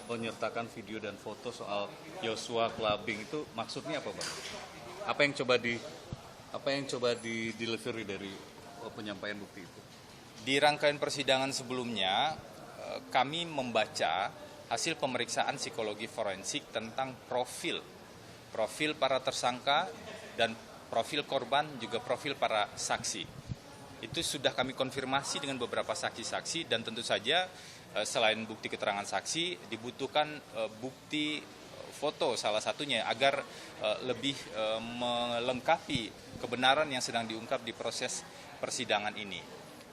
menyertakan video dan foto soal Joshua clubbing itu maksudnya apa, Bang? Apa yang coba di delivery dari penyampaian bukti itu? Di rangkaian persidangan sebelumnya, kami membaca hasil pemeriksaan psikologi forensik tentang profil para tersangka dan profil korban, juga profil para saksi. Itu sudah kami konfirmasi dengan beberapa saksi-saksi, dan tentu saja selain bukti keterangan saksi dibutuhkan bukti foto salah satunya agar lebih melengkapi kebenaran yang sedang diungkap di proses persidangan ini.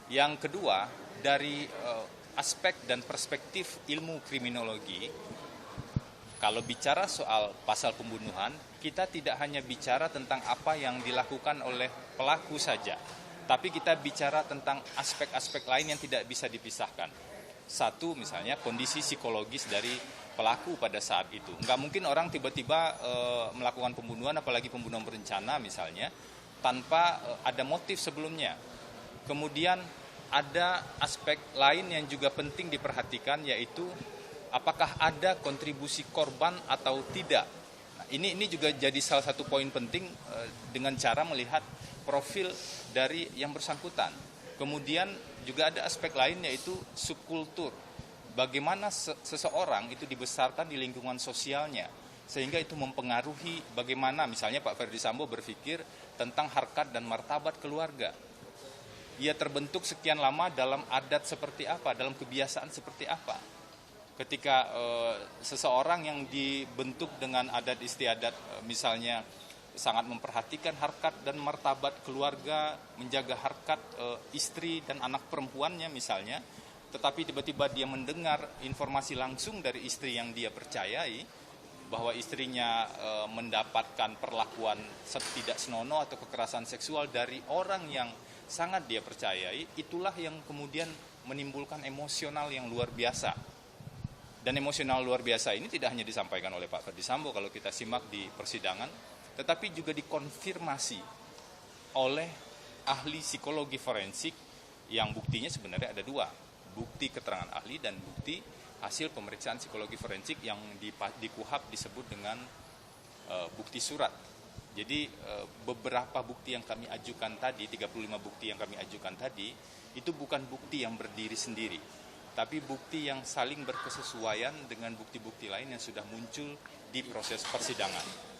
Yang kedua, dari aspek dan perspektif ilmu kriminologi, kalau bicara soal pasal pembunuhan, kita tidak hanya bicara tentang apa yang dilakukan oleh pelaku saja, tapi kita bicara tentang aspek-aspek lain yang tidak bisa dipisahkan. Satu, misalnya kondisi psikologis dari pelaku pada saat itu. Nggak mungkin orang tiba-tiba melakukan pembunuhan, apalagi pembunuhan berencana misalnya, tanpa ada motif sebelumnya. Kemudian ada aspek lain yang juga penting diperhatikan, yaitu apakah ada kontribusi korban atau tidak. Nah, ini juga jadi salah satu poin penting dengan cara melihat profil dari yang bersangkutan. Kemudian juga ada aspek lain, yaitu subkultur. Bagaimana seseorang itu dibesarkan di lingkungan sosialnya, sehingga itu mempengaruhi bagaimana misalnya Pak Ferdy Sambo berpikir tentang harkat dan martabat keluarga. Ia terbentuk sekian lama dalam adat seperti apa, dalam kebiasaan seperti apa. Ketika seseorang yang dibentuk dengan adat istiadat, misalnya sangat memperhatikan harkat dan martabat keluarga, menjaga harkat istri dan anak perempuannya misalnya, tetapi tiba-tiba dia mendengar informasi langsung dari istri yang dia percayai, bahwa istrinya mendapatkan perlakuan tidak senonoh atau kekerasan seksual dari orang yang sangat dia percayai, itulah yang kemudian menimbulkan emosional yang luar biasa. Dan emosional luar biasa ini tidak hanya disampaikan oleh Pak Ferdy Sambo kalau kita simak di persidangan, tetapi juga dikonfirmasi oleh ahli psikologi forensik yang buktinya sebenarnya ada dua, bukti keterangan ahli dan bukti hasil pemeriksaan psikologi forensik yang di KUHP disebut dengan bukti surat. Jadi beberapa bukti yang kami ajukan tadi, 35 bukti yang kami ajukan tadi, itu bukan bukti yang berdiri sendiri, tapi bukti yang saling berkesesuaian dengan bukti-bukti lain yang sudah muncul di proses persidangan.